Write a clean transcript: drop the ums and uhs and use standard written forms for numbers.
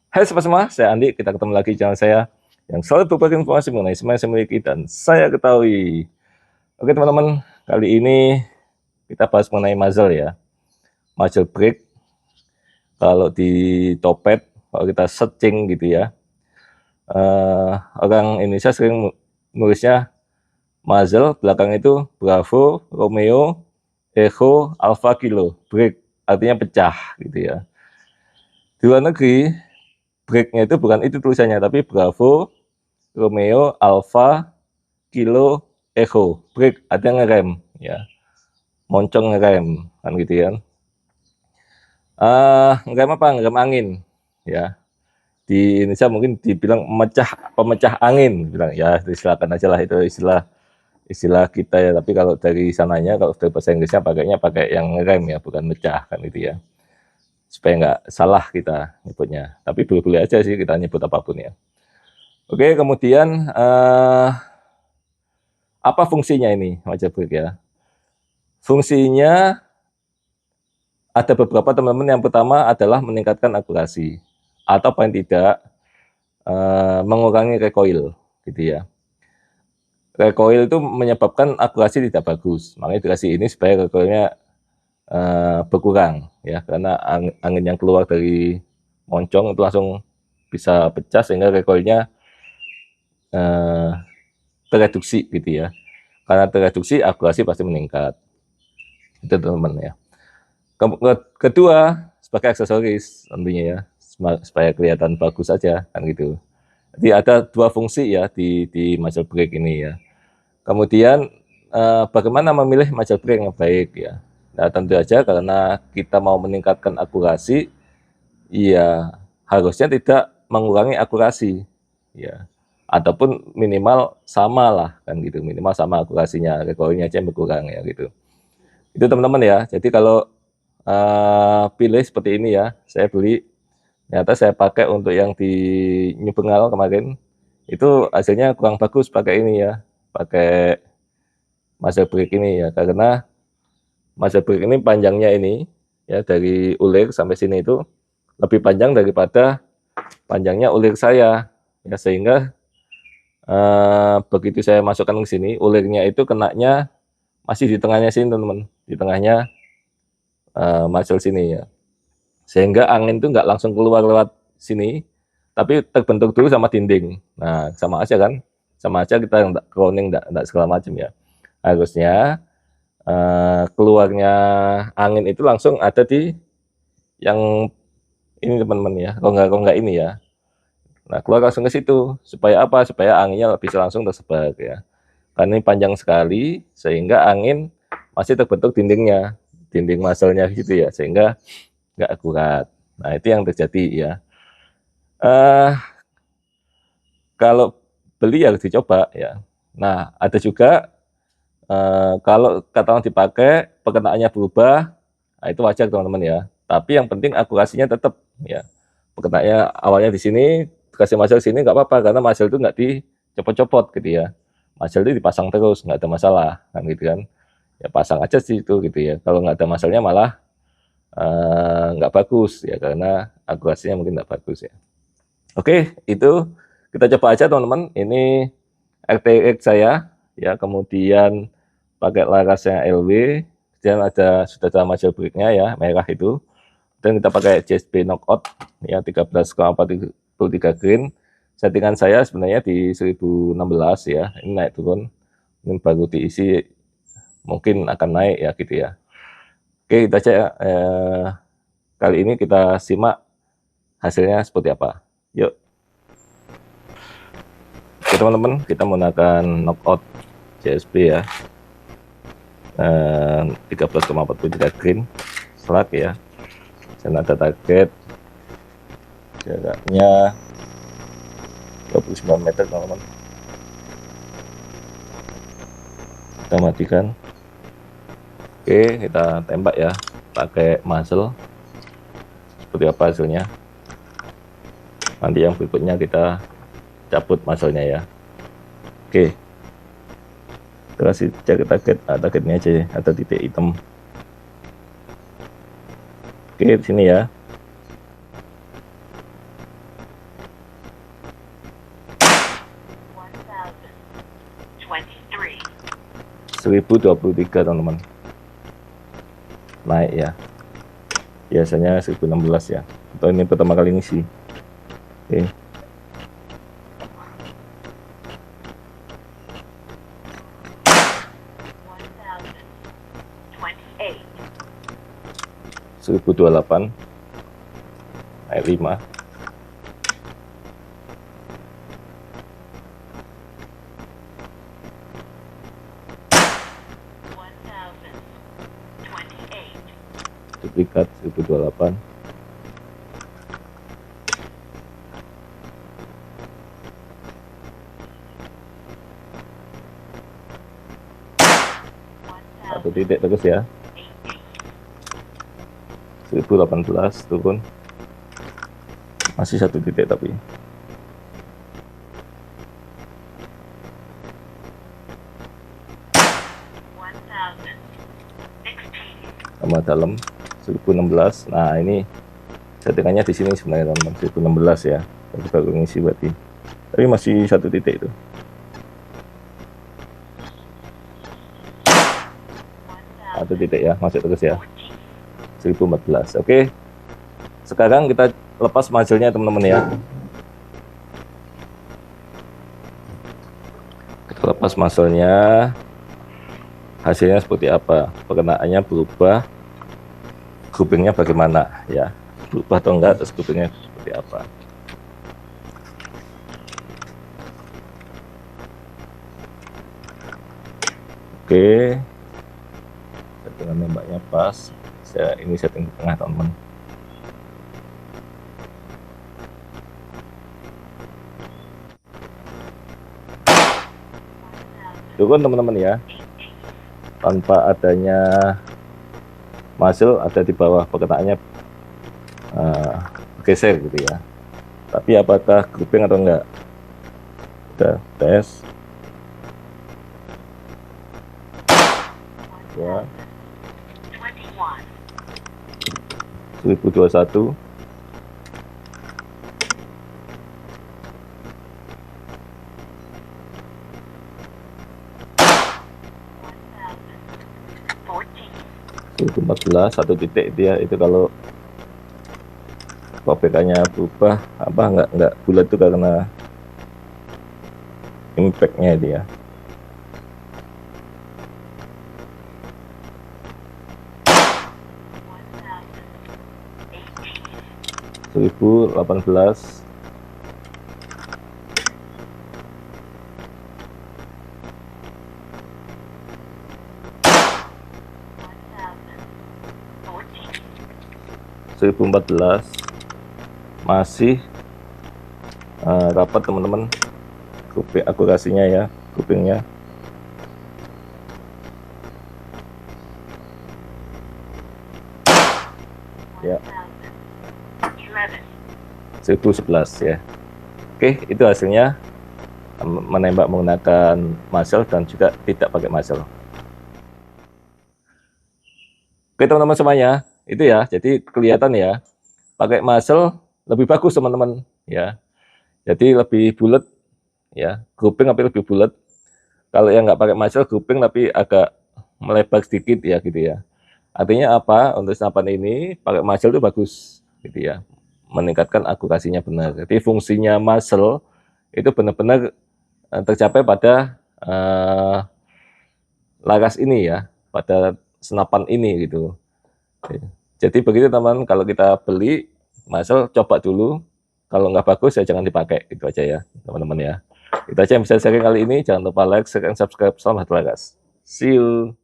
Hai sobat semua, saya Andi. Kita ketemu lagi di channel saya yang selalu berbagi informasi mengenai semua yang saya miliki dan saya ketahui. Oke teman-teman, kali ini kita bahas mengenai muzzle ya. Muzzle brake, kalau di Topet, kalau kita searching gitu ya, orang Indonesia sering nulisnya muzzle, belakang itu Bravo, Romeo, Echo, Alpha Kilo, brake, artinya pecah gitu ya. Di luar negeri, brake-nya itu bukan itu tulisannya, tapi Bravo, Romeo, Alpha, Kilo, Echo, brake artinya ngerem ya, moncong ngerem kan gitu ya. Ngerem apa? Ngerem angin ya. Di Indonesia mungkin dibilang pemecah angin, bilang ya silakan aja lah, itu istilah istilah kita ya. Tapi kalau dari sananya, kalau dari bahasa Inggrisnya pakainya pakai yang ngerem ya, bukan mecah kan gitu ya. Supaya nggak salah kita nyebutnya. Tapi boleh-boleh aja sih kita nyebut apapun ya. Oke, kemudian apa fungsinya ini wajah brake ya? Fungsinya ada beberapa teman-teman. Yang pertama adalah meningkatkan akurasi atau paling tidak mengurangi recoil gitu ya. Recoil itu menyebabkan akurasi tidak bagus, makanya dikasih ini supaya recoilnya berkurang ya, karena angin yang keluar dari moncong itu langsung bisa pecah sehingga recoilnya tereduksi gitu ya. Karena tereduksi, akurasi pasti meningkat. Itu teman-teman ya. Kedua, sebagai aksesoris tentunya ya, supaya kelihatan bagus aja kan gitu. Jadi ada dua fungsi ya di muzzle brake ini ya. Kemudian bagaimana memilih muzzle brake yang baik ya. Nah, tentu saja karena kita mau meningkatkan akurasi, ya harusnya tidak mengurangi akurasi ya. Ataupun minimal sama lah kan gitu, minimal sama akurasinya, recoilnya aja yang berkurang ya gitu. Itu teman-teman ya. Jadi kalau pilih seperti ini ya, saya beli, ternyata saya pakai untuk yang di New Bengal kemarin, itu hasilnya kurang bagus pakai ini ya, pakai muzzle brake ini ya, karena muzzle brake ini panjangnya ini ya, dari ulir sampai sini itu lebih panjang daripada panjangnya ulir saya ya, sehingga begitu saya masukkan ke sini, ulirnya itu kenanya masih di tengahnya sini teman-teman, di tengahnya muzzle sini ya, sehingga angin itu nggak langsung keluar lewat sini, tapi terbentuk dulu sama dinding. Nah, sama aja kan, sama aja kita nggak crowning, nggak segala macam ya. Harusnya keluarnya angin itu langsung ada di yang ini teman-teman ya, rongga-rongga ini ya. Nah, keluar langsung ke situ. Supaya apa? Supaya anginnya bisa langsung tersebar ya. Karena ini panjang sekali, sehingga angin masih terbentuk dindingnya, dinding muzzle-nya gitu ya, sehingga nggak akurat. Nah, itu yang terjadi ya. Eh, Kalau beli harus dicoba ya. Nah, ada juga kalau katakan dipakai, perkenaannya berubah, nah itu wajar teman-teman ya. Tapi yang penting akurasinya tetap ya. Perkenaannya awalnya di sini, dikasih muzzle sini nggak apa-apa, karena muzzle itu nggak dicopot-copot gitu ya. Muzzle itu dipasang terus, nggak ada masalah kan gitu kan. Ya pasang aja sih itu gitu ya. Kalau nggak ada masalahnya malah nggak bagus ya, karena akurasinya mungkin nggak bagus ya. Oke, itu kita coba aja teman-teman. Ini RTX saya ya, kemudian pakai larasnya LW, dan sudah ada muzzle brake-nya ya, merah itu. Dan kita pakai JSB knockout ya, 13,43 green. Settingan saya sebenarnya di 1016 ya, ini naik turun. Ini baru diisi, mungkin akan naik ya gitu ya. Oke, kita cek kali ini kita simak hasilnya seperti apa. Yuk. Oke teman-teman, kita menggunakan knockout JSB ya, 13,43 green slug ya, dan ada target jaraknya 29 meter teman-teman. Kita matikan. Oke, kita tembak ya pakai muzzle, seperti apa hasilnya. Nanti yang berikutnya kita cabut muzzle-nya ya. Oke, kita kasih cek target. Targetnya aja ya, ada titik hitam. Oke, di sini ya. 1023 teman-teman, naik ya. Biasanya 1016 ya, atau ini pertama kali ngisi. Oke. $1028 naik 5. Duplikat 1028. Satu titik terus ya. 1018 turun, masih satu titik tapi. Sama dalam 1016. Nah ini settingannya di sini sebenarnya teman-teman, 1016 ya. Kita baru ngisi berarti, tapi masih satu titik itu. Satu titik ya, masuk terus ya. 1014. Oke, sekarang kita lepas muzzle-nya teman-teman ya. Kita lepas muzzle-nya, hasilnya seperti apa, perkenaannya berubah, groupingnya bagaimana ya, berubah atau enggak, terus groupingnya seperti apa. Oke, settingan nembaknya pas. Ini setting di tengah teman-teman. Turun teman-teman ya, tanpa adanya muzzle, ada di bawah perkenaannya geser gitu ya. Tapi apakah grouping atau enggak, kita tes. Ya. 1021. Itu 14, satu titik dia itu. Kalau PK-nya berubah apa enggak bulat itu karena impact-nya dia. $1018. $1014 masih rapat teman-teman, grouping akurasinya ya, groupingnya. Ya, 1011 ya. Oke, itu hasilnya menembak menggunakan muzzle dan juga tidak pakai muzzle. Oke teman-teman semuanya, itu ya, jadi kelihatan ya, pakai muzzle lebih bagus teman-teman ya, jadi lebih bulat ya, grouping tapi lebih bulat. Kalau yang nggak pakai muzzle, grouping tapi agak melebar sedikit ya gitu ya. Artinya apa, untuk senapan ini pakai muzzle itu bagus gitu ya, meningkatkan akurasinya benar. Jadi fungsinya muzzle itu benar-benar tercapai pada laras ini ya, pada senapan ini gitu. Jadi begitu teman, kalau kita beli muzzle coba dulu, kalau nggak bagus ya jangan dipakai, itu aja ya teman-teman ya. Itu aja yang bisa sharing kali ini. Jangan lupa like, share, dan subscribe. Selamat berlaras. See you.